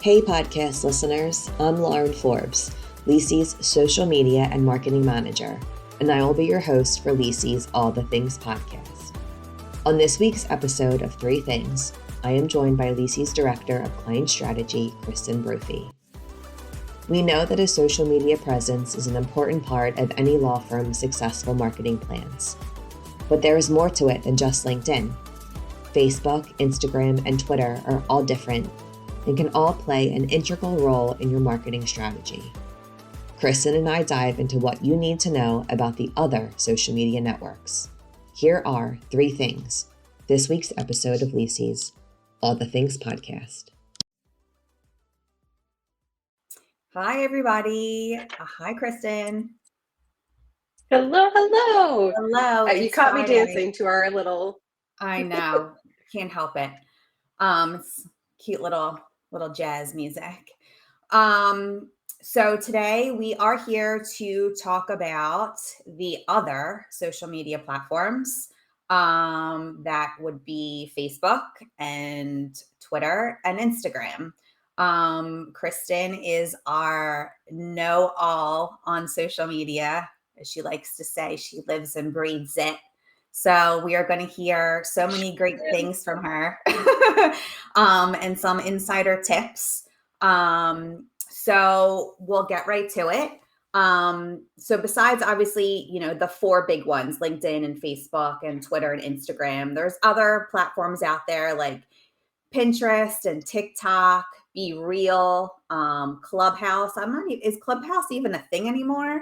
Hey podcast listeners, I'm Lauren Forbes, Lisi's social media and marketing manager, and I will be your host for Lisi's All the Things podcast. On this week's episode of Three Things, I am joined by Lisi's Director of Client Strategy, Kristen Brophy. We know that a social media presence is an important part of any law firm's successful marketing plans. But there is more to it than just LinkedIn. Facebook, Instagram, and Twitter are all different and can all play an integral role in your marketing strategy. Kristen and I dive into what you need to know about the other social media networks. Here are Three Things, this week's episode of Lisi's All the Things podcast. Hi, everybody. Hi, Kristen. Hello. Hello. You caught me dancing to our little. I know. Can't help it. It's cute little jazz music. So today we are here to talk about the other social media platforms. That would be Facebook and Twitter and Instagram. Kristen is our know-all on social media. As she likes to say, she lives and breathes it. So we are going to hear so many great things from her and some insider tips. So we'll get right to it. So besides, obviously, the four big ones, LinkedIn and Facebook and Twitter and Instagram, there's other platforms out there like Pinterest and TikTok, Be Real, Clubhouse. Is Clubhouse even a thing anymore?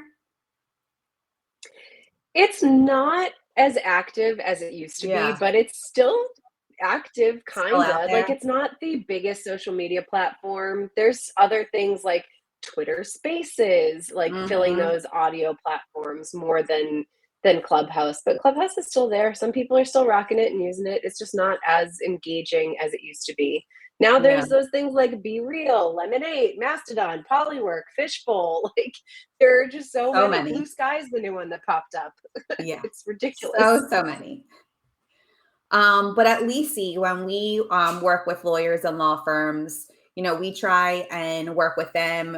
It's not as active as it used to be, but it's still active, kind of. Like, it's not the biggest social media platform. There's other things like Twitter Spaces, like filling those audio platforms more than Clubhouse. But Clubhouse is still there. Some people are still rocking it and using it. It's just not as engaging as it used to be. Now there's those things like Be Real, Lemonade, Mastodon, Polywork, Fishbowl. Like, there are just so many. Blue Sky's the new one that popped up. Yeah. It's ridiculous. So many. But at Lisi, when we work with lawyers and law firms, we try and work with them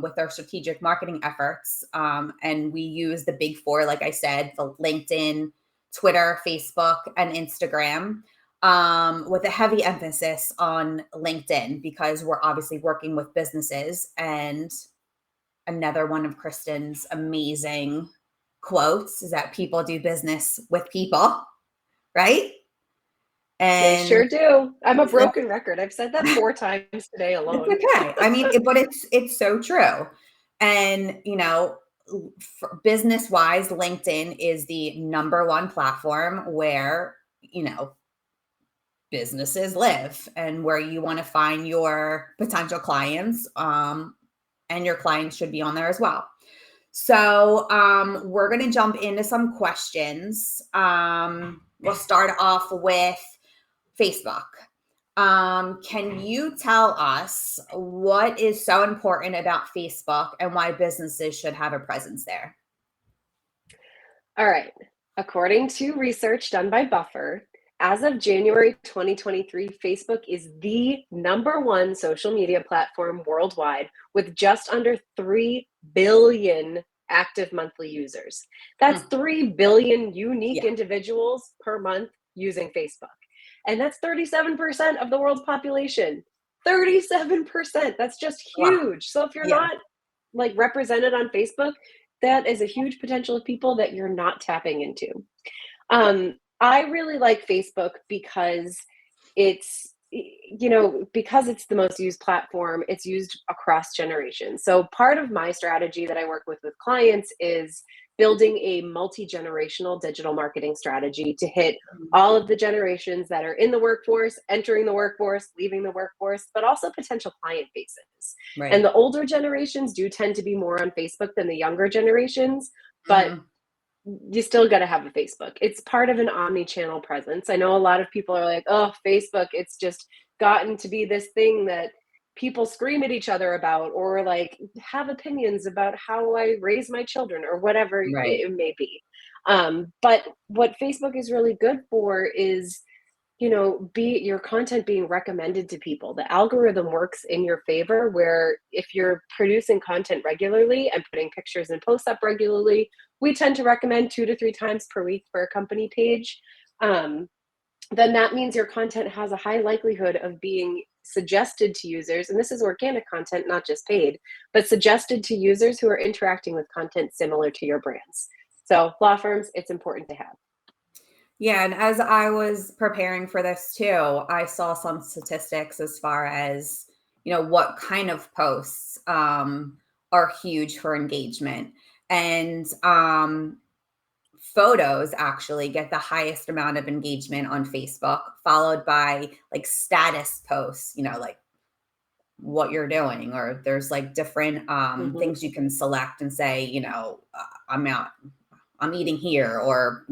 with their strategic marketing efforts. And we use the big four, like I said, the LinkedIn, Twitter, Facebook, and Instagram. With a heavy emphasis on LinkedIn because we're obviously working with businesses. And another one of Kristen's amazing quotes is that people do business with people, right? And they sure do. I'm a broken record. I've said that 4 times today alone. It's okay. I mean, but it's so true. And, business-wise, LinkedIn is the number one platform where, businesses live and where you want to find your potential clients, and your clients should be on there as well. So we're going to jump into some questions. We'll start off with Facebook. Can you tell us what is so important about Facebook and why businesses should have a presence there? All right. According to research done by Buffer, as of January 2023, Facebook is the number one social media platform worldwide with just under 3 billion active monthly users. That's 3 billion unique individuals per month using Facebook. And that's 37% of the world's population. 37%. That's just huge. Wow. So if you're not represented on Facebook, that is a huge potential of people that you're not tapping into. I really like Facebook because it's the most used platform. It's used across generations. So part of my strategy that I work with clients is building a multi-generational digital marketing strategy to hit all of the generations that are in the workforce, entering the workforce, leaving the workforce, but also potential client bases. Right. And the older generations do tend to be more on Facebook than the younger generations, but you still got to have a Facebook. It's part of an omni-channel presence. I know a lot of people are like, oh, Facebook, it's just gotten to be this thing that people scream at each other about, or like have opinions about how I raise my children or whatever it may be. But what Facebook is really good for is be your content being recommended to people. The algorithm works in your favor, where if you're producing content regularly and putting pictures and posts up regularly, we tend to recommend 2 to 3 times per week for a company page. Then that means your content has a high likelihood of being suggested to users, and this is organic content, not just paid, but suggested to users who are interacting with content similar to your brands. So law firms, it's important to have. Yeah, and as I was preparing for this too, I saw some statistics as far as, what kind of posts are huge for engagement. And photos actually get the highest amount of engagement on Facebook, followed by like status posts, like what you're doing, or there's like different things you can select and say, I'm eating here, or,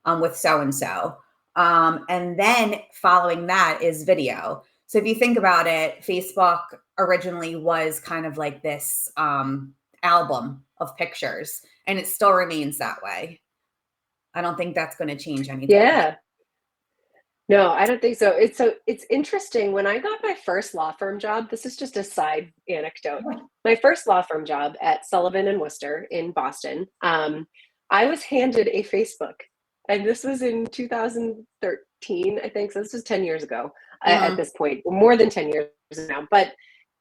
I'm with so-and-so. And then following that is video. So if you think about it, Facebook originally was kind of like this album of pictures, and it still remains that way. I don't think that's going to change anything. Yeah. No, I don't think so. It's interesting. When I got my first law firm job, this is just a side anecdote. My first law firm job at Sullivan and Worcester in Boston, I was handed a Facebook, and this was in 2013, I think. So this was 10 years ago at this point, more than 10 years now. But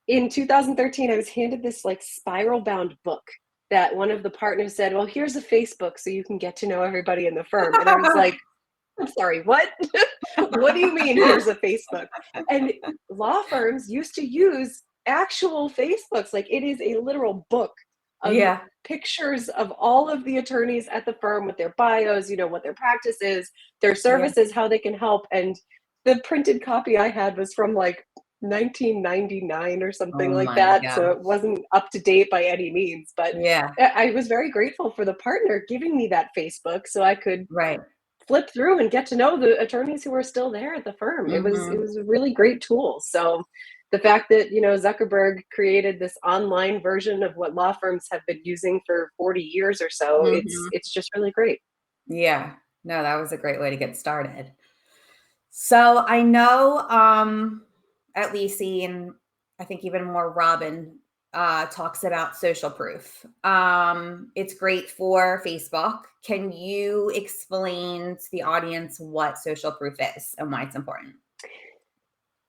in 2013, I was handed this like spiral bound book that one of the partners said, well, here's a Facebook so you can get to know everybody in the firm. And I was like, I'm sorry, what? What do you mean here's a Facebook? And law firms used to use actual Facebooks. Like, it is a literal book of pictures of all of the attorneys at the firm with their bios, what their practice is, their services, how they can help. And the printed copy I had was from like 1999 or something like that. God. So it wasn't up to date by any means, but I was very grateful for the partner giving me that Facebook so I could flip through and get to know the attorneys who were still there at the firm. It was a really great tool. So the fact that, Zuckerberg created this online version of what law firms have been using for 40 years or so, it's just really great. Yeah, no, that was a great way to get started. So I know, at Lisi, and I think even more Robin talks about social proof. It's great for Facebook. Can you explain to the audience what social proof is and why it's important?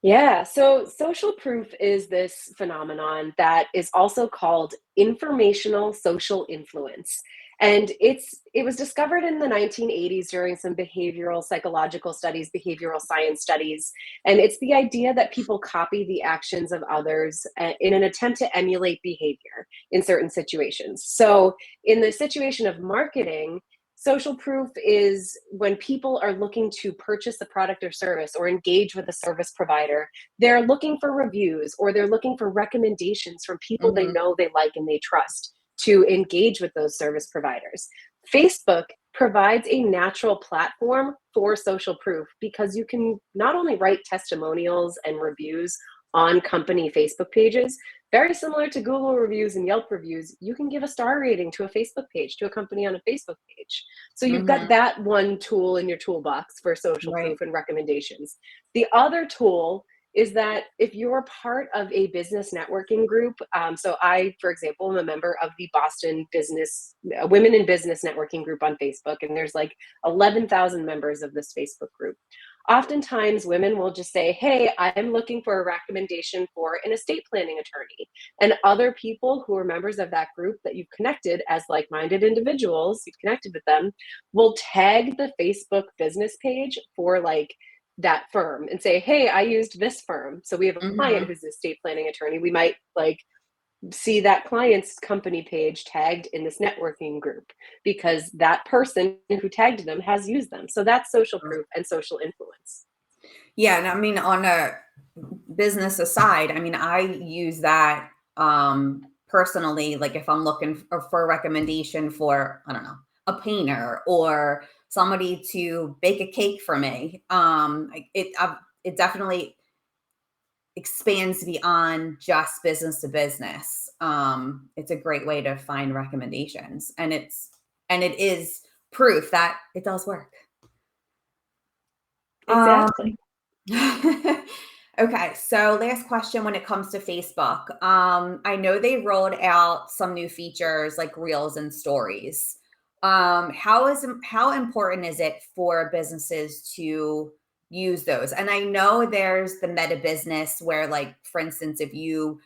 Yeah, so social proof is this phenomenon that is also called informational social influence. And it was discovered in the 1980s during some behavioral psychological studies, behavioral science studies. And it's the idea that people copy the actions of others in an attempt to emulate behavior in certain situations. So in the situation of marketing, social proof is when people are looking to purchase a product or service or engage with a service provider, they're looking for reviews or they're looking for recommendations from people they know, they like, and they trust to engage with those service providers. Facebook provides a natural platform for social proof because you can not only write testimonials and reviews on company Facebook pages, very similar to Google reviews and Yelp reviews, you can give a star rating to a Facebook page, to a company on a Facebook page. So you've got that one tool in your toolbox for social proof and recommendations. The other tool is that if you're part of a business networking group, so I, for example, am a member of the Boston Women in Business Networking group on Facebook, and there's like 11,000 members of this Facebook group. Oftentimes women will just say, hey, I'm looking for a recommendation for an estate planning attorney. And other people who are members of that group that you've connected as like-minded individuals, you've connected with them, will tag the Facebook business page for like that firm and say, hey, I used this firm. So we have a client who's an estate planning attorney. We might like see that client's company page tagged in this networking group because that person who tagged them has used them. So that's social proof and social influence. Yeah. And I mean, on a business aside, I mean, I use that personally, like if I'm looking for a recommendation for, I don't know, a painter or somebody to bake a cake for me. It definitely expands beyond just business to business. It's a great way to find recommendations, and it is proof that it does work. Exactly. Okay, so last question when it comes to Facebook. I know they rolled out some new features like Reels and Stories. How important is it for businesses to use those? And I know there's the meta business where, like, for instance, if you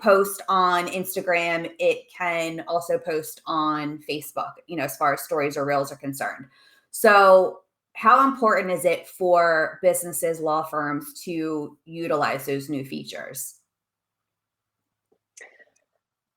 post on Instagram, it can also post on Facebook, as far as stories or Reels are concerned. So how important is it for businesses, law firms to utilize those new features?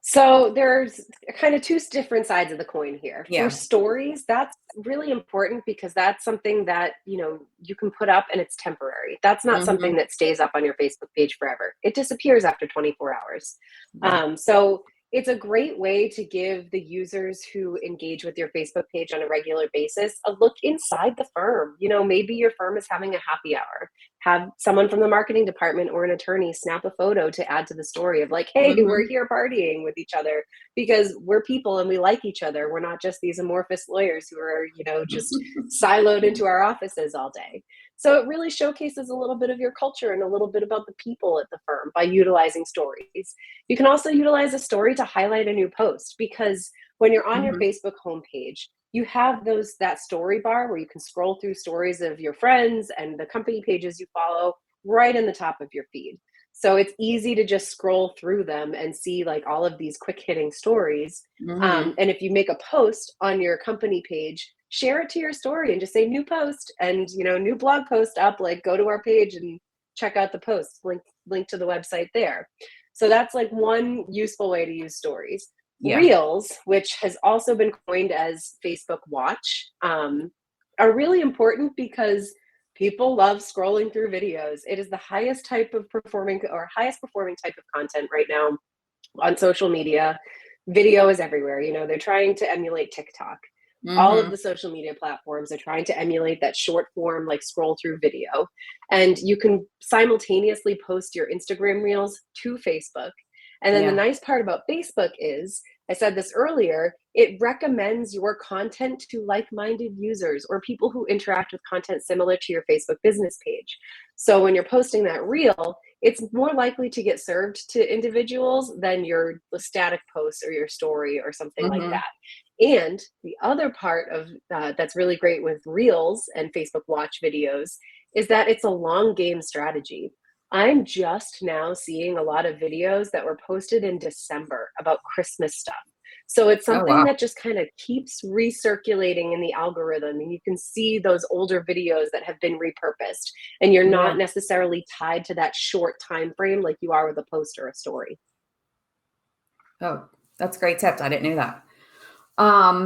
So there's kind of two different sides of the coin here. For Yeah. stories, that's really important because that's something that, you can put up and it's temporary. That's not something Mhm. that stays up on your Facebook page forever. It disappears after 24 hours. Yeah. So it's a great way to give the users who engage with your Facebook page on a regular basis a look inside the firm. Maybe your firm is having a happy hour. Have someone from the marketing department or an attorney snap a photo to add to the story of like, hey, we're Mhm. here partying with each other because we're people and we like each other. We're not just these amorphous lawyers who are, just siloed into our offices all day. So it really showcases a little bit of your culture and a little bit about the people at the firm by utilizing stories. You can also utilize a story to highlight a new post because when you're on your Mhm. Facebook homepage, you have that story bar where you can scroll through stories of your friends and the company pages you follow right in the top of your feed. So it's easy to just scroll through them and see like all of these quick hitting stories. Mhm. And if you make a post on your company page, share it to your story and just say new post and new blog post up, like go to our page and check out the post, link to the website there. So that's like one useful way to use stories. Yeah. Reels, which has also been coined as Facebook Watch, are really important because people love scrolling through videos. It is the highest performing type of content right now on social media. Video is everywhere. They're trying to emulate TikTok. All of Mhm. the social media platforms are trying to emulate that short form, like scroll through video. And you can simultaneously post your Instagram reels to Facebook. And then the Yeah. nice part about Facebook is, I said this earlier, it recommends your content to like-minded users or people who interact with content similar to your Facebook business page. So when you're posting that reel, it's more likely to get served to individuals than your static post or your story or something like Mhm. that. And the other part of that's really great with Reels and Facebook Watch videos is that it's a long game strategy. I'm just now seeing a lot of videos that were posted in December about Christmas stuff. So it's Oh, something wow. that just kind of keeps recirculating in the algorithm, and you can see those older videos that have been repurposed, and you're Yeah. not necessarily tied to that short time frame like you are with a post or a story. Oh, that's great tips. I didn't know that. All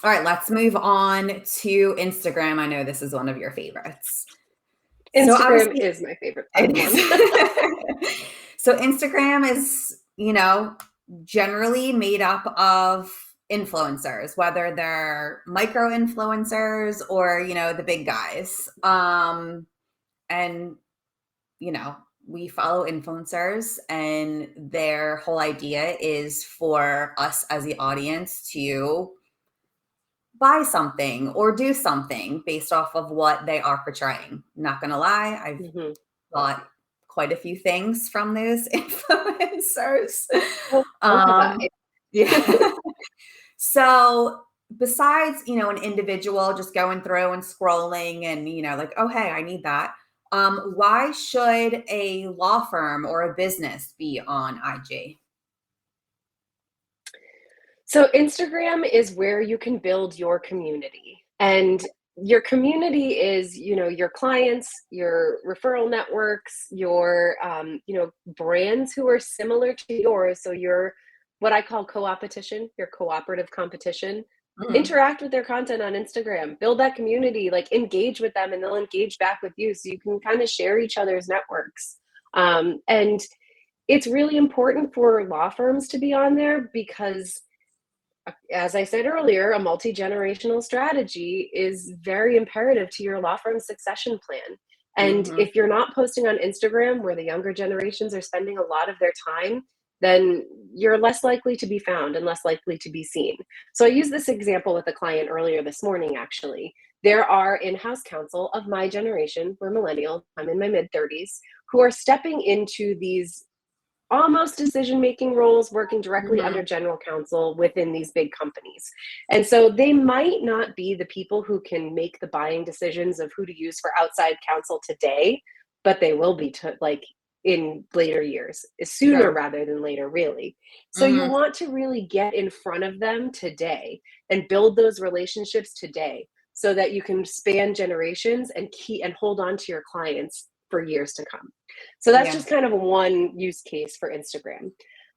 right, let's move on to Instagram. I know this is one of your favorites. So Instagram obviously is my favorite it platform. is. So Instagram is, generally made up of influencers, whether they're micro influencers or, the big guys. And, you know, we follow influencers and their whole idea is for us as the audience to buy something or do something based off of what they are portraying. Not gonna lie, I've Mhm. bought quite a few things from those influencers. So have I. Um, yeah. So besides, an individual just going through and scrolling and, like, oh, hey, I need that. Why should a law firm or a business be on IG? So Instagram is where you can build your community. And your community is, your clients, your referral networks, your, brands who are similar to yours. So your, what I call co-opetition, your cooperative competition. Mhm. Interact with their content on Instagram, build that community, like engage with them and they'll engage back with you. So you can kind of share each other's networks. And it's really important for law firms to be on there because, as I said earlier, a multi-generational strategy is very imperative to your law firm succession plan. And Mhm. if you're not posting on Instagram, where the younger generations are spending a lot of their time, then you're less likely to be found and less likely to be seen. So I used this example with a client earlier this morning, actually. There are in-house counsel of my generation, we're millennials, I'm in my mid-30s, who are stepping into these almost decision-making roles, working directly under general counsel within these big companies. And so they might not be the people who can make the buying decisions of who to use for outside counsel today, but they will be like in later years, sooner Sure. rather than later, really. So you want to really get in front of them today and build those relationships today so that you can span generations and hold on to your clients for years to come. So that's just kind of one use case for Instagram.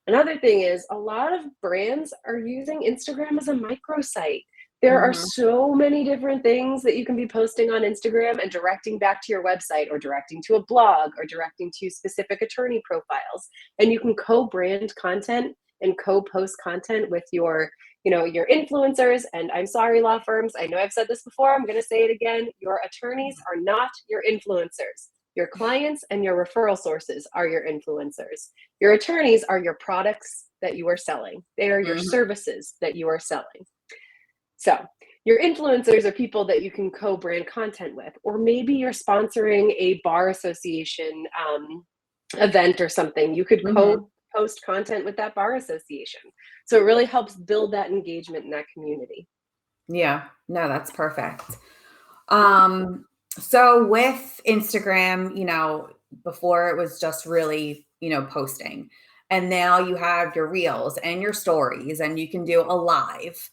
Another thing is a lot of brands are using Instagram as a microsite. There are so many different things that you can be posting on Instagram and directing back to your website or directing to a blog or directing to specific attorney profiles. And you can co-brand content and co-post content with your influencers. And I'm sorry, law firms, I know I've said this before, I'm going to say it again. Your attorneys are not your influencers. Your clients and your referral sources are your influencers. Your attorneys are your products that you are selling. They are your services that you are selling. So your influencers are people that you can co-brand content with, or maybe you're sponsoring a bar association event or something. You could co-post content with that bar association. So it really helps build that engagement in that community. Yeah, no, that's perfect. So with Instagram, before it was just really, posting, and now you have your reels and your stories and you can do a live.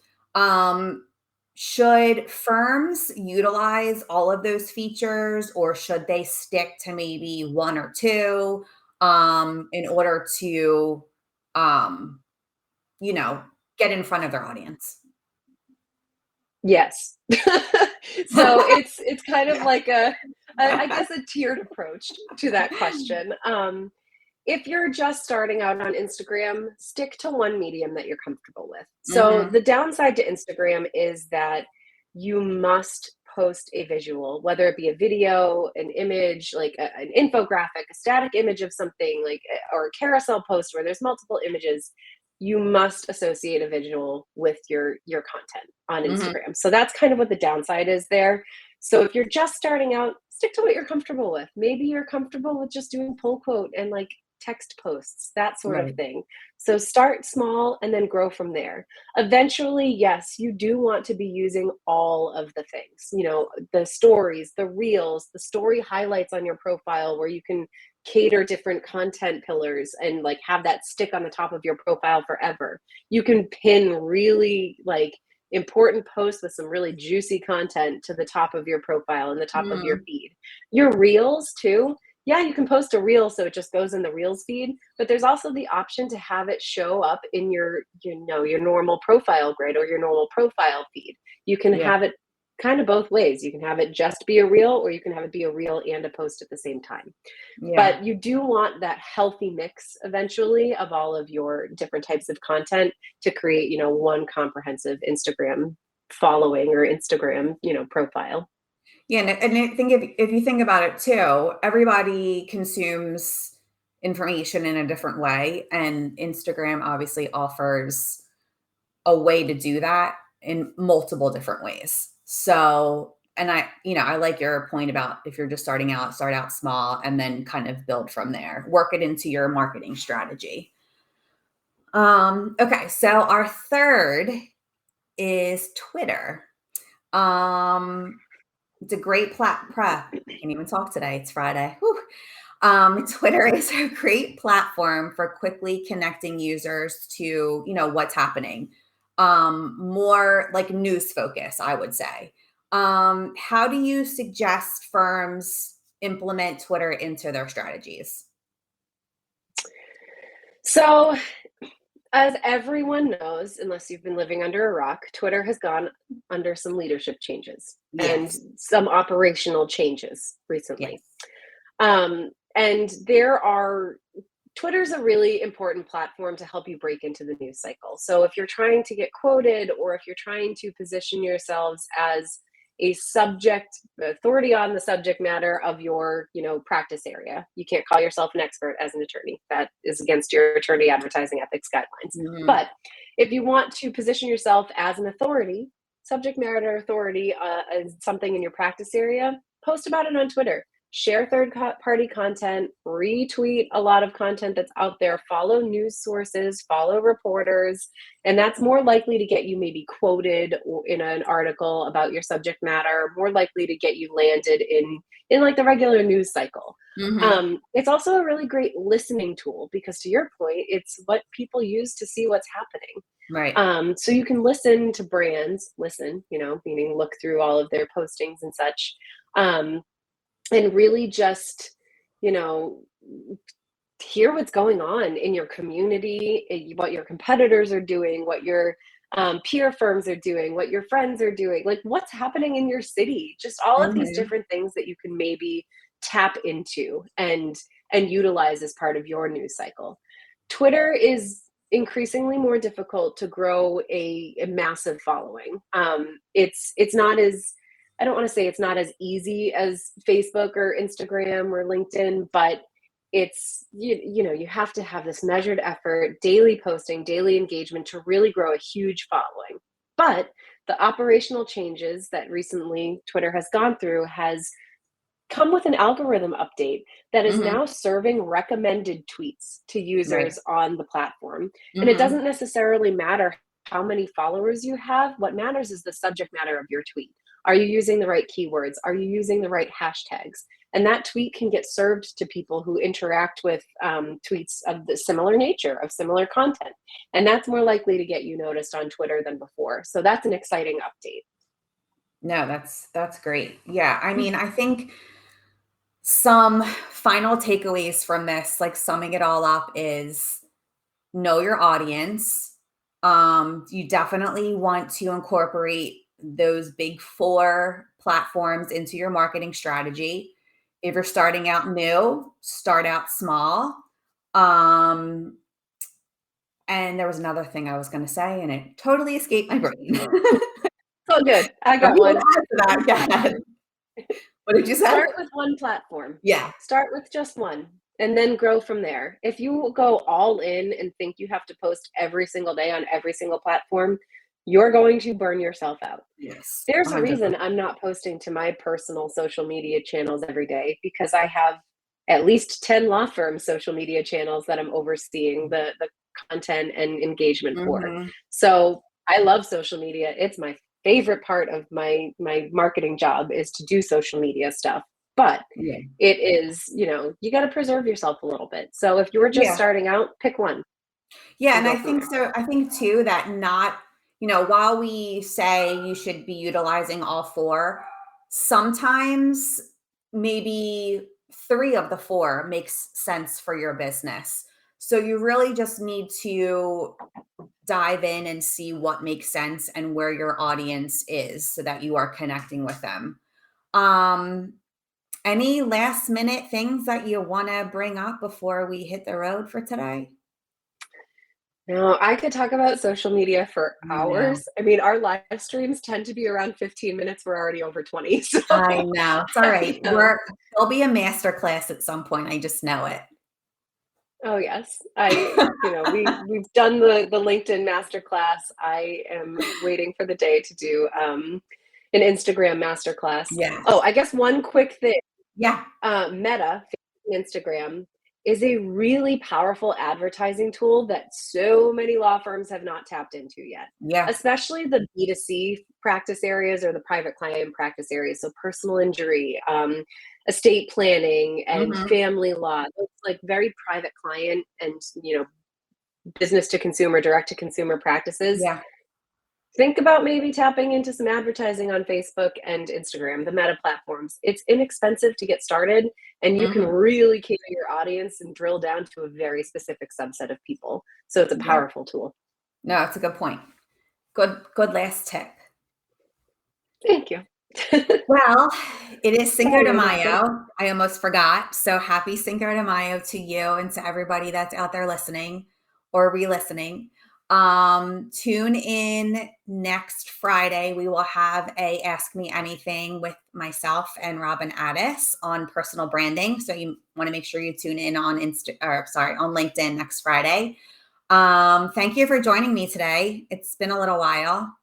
Should firms utilize all of those features, or should they stick to maybe one or two, in order to, get in front of their audience? Yes. So it's kind of like I guess a tiered approach to that question. If you're just starting out on Instagram, stick to one medium that you're comfortable with. So the downside to Instagram is that you must post a visual, whether it be a video, an image, like an infographic, a static image of something, or a carousel post where there's multiple images. You must associate a visual with your content on Instagram. So that's kind of what the downside is there. So if you're just starting out, stick to what you're comfortable with. Maybe you're comfortable with just doing pull quote and text posts, that sort of thing. So start small and then grow from there. Eventually, yes, you do want to be using all of the things, the stories, the reels, the story highlights on your profile where you can cater different content pillars and have that stick on the top of your profile forever. You can pin really important posts with some really juicy content to the top of your profile and the top of your feed. Your reels too. Yeah, you can post a reel so it just goes in the reels feed, but there's also the option to have it show up in your normal profile grid or your normal profile feed. You can have it kind of both ways. You can have it just be a reel, or you can have it be a reel and a post at the same time. But you do want that healthy mix eventually of all of your different types of content to create, one comprehensive Instagram following or Instagram, profile. Yeah, and I think if you think about it too, everybody consumes information in a different way, and Instagram obviously offers a way to do that in multiple different ways. So, and I like your point about if you're just starting out, start out small and then kind of build from there, work it into your marketing strategy. Okay, so our third is Twitter. It's a great I can't even talk today. It's Friday. Twitter is a great platform for quickly connecting users to, what's happening. More like news focus, I would say. How do you suggest firms implement Twitter into their strategies? So, as everyone knows, unless you've been living under a rock, Twitter has gone under some leadership changes and some operational changes recently. And Twitter's a really important platform to help you break into the news cycle. So if you're trying to get quoted, or if you're trying to position yourselves as, a subject authority on the subject matter of your, practice area. You can't call yourself an expert as an attorney. That is against your attorney advertising ethics guidelines. Mhm. But if you want to position yourself as an authority, subject matter authority, as something in your practice area, post about it on Twitter. Share third-party content, retweet a lot of content that's out there, follow news sources, follow reporters, and that's more likely to get you maybe quoted in an article about your subject matter, more likely to get you landed in like the regular news cycle. Mhm. It's also a really great listening tool because, to your point, it's what people use to see what's happening. Right. So you can listen to brands, meaning look through all of their postings and such. And really just, hear what's going on in your community, what your competitors are doing, what your peer firms are doing, what your friends are doing, like what's happening in your city, just all of these Mhm. different things that you can maybe tap into and utilize as part of your news cycle. Twitter is increasingly more difficult to grow a massive following. It's not as, I don't want to say it's not as easy as Facebook or Instagram or LinkedIn, but it's, you have to have this measured effort, daily posting, daily engagement to really grow a huge following. But the operational changes that recently Twitter has gone through has come with an algorithm update that is Mhm. now serving recommended tweets to Right. users on the platform. And it Mhm. doesn't necessarily matter how many followers you have. What matters is the subject matter of your tweet. Are you using the right keywords? Are you using the right hashtags? And that tweet can get served to people who interact with tweets of the similar nature, of similar content. And that's more likely to get you noticed on Twitter than before. So that's an exciting update. No, that's great. Yeah, I mean, I think some final takeaways from this, like summing it all up, is know your audience. You definitely want to incorporate those big four platforms into your marketing strategy. If you're starting out new, start out small. Um, and there was another thing I was going to say, and it totally escaped my brain. So good. I So got you will one. add to that. Go ahead. What did you say? Start with one platform. Yeah. Start with just one and then grow from there. If you go all in and think you have to post every single day on every single platform, you're going to burn yourself out. Yes. There's a 100%. reason I'm not posting to my personal social media channels every day because I have at least 10 law firm social media channels that I'm overseeing the content and engagement for. Mhm. So I love social media. It's my favorite part of my marketing job is to do social media stuff. But Yeah. it is, you got to preserve yourself a little bit. So if you're just Yeah. starting out, pick one Yeah, and and I go from think there. so. I think too that not, while we say you should be utilizing all four, sometimes maybe three of the four makes sense for your business. So you really just need to dive in and see what makes sense and where your audience is so that you are connecting with them. Um, any last minute things that you want to bring up before we hit the road for today? Now, I could talk about social media for I know. hours. I mean, our live streams tend to be around 15 minutes. We're already over 20. So, I know. It's all right. I, um, There'll be a master class at some point. I just know it. oh yes, we've done the LinkedIn masterclass. I am waiting for the day to do an Instagram masterclass. Oh, Yes. I guess one quick thing. Yeah. Meta, Facebook and Instagram, is a really powerful advertising tool that so many law firms have not tapped into yet, Yeah. especially the B2C practice areas or the private client practice areas. So personal injury, estate planning, and Mhm. family law, those like very private client and, business to consumer, direct to consumer practices. Yeah. Think about maybe tapping into some advertising on Facebook and Instagram, the Meta platforms. It's inexpensive to get started, and you can Mhm. really cater your audience and drill down to a very specific subset of people. So it's a Yeah. powerful tool. No, it's a good point. Good last tip. Thank you. Well, it is Cinco de Sorry, Amanda. Mayo. I almost forgot. So happy Cinco de Mayo to you and to everybody that's out there listening or re-listening. Tune in next Friday. We will have a Ask Me Anything with myself and Robin Addis on personal branding. So you want to make sure you tune in on on LinkedIn next Friday. Thank you for joining me today. It's been a little while.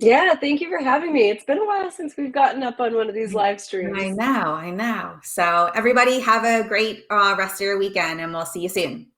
Yeah, thank you for having me. It's been a while since we've gotten up on one of these live streams. I know. So everybody have a great rest of your weekend, and we'll see you soon.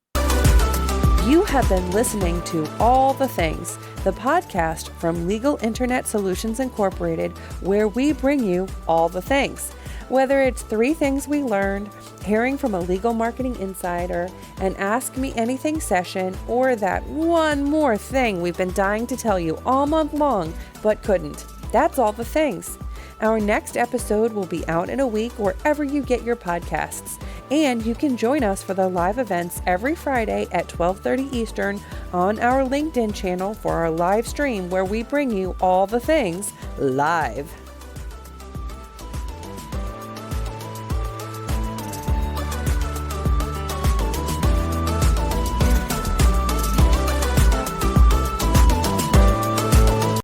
You have been listening to All the Things, the podcast from Legal Internet Solutions Incorporated, where we bring you all the things. Whether it's 3 things we learned, hearing from a legal marketing insider, an Ask Me Anything session, or that one more thing we've been dying to tell you all month long, but couldn't. That's all the things. Our next episode will be out in a week wherever you get your podcasts. And you can join us for the live events every Friday at 12:30 Eastern on our LinkedIn channel for our live stream where we bring you all the things live.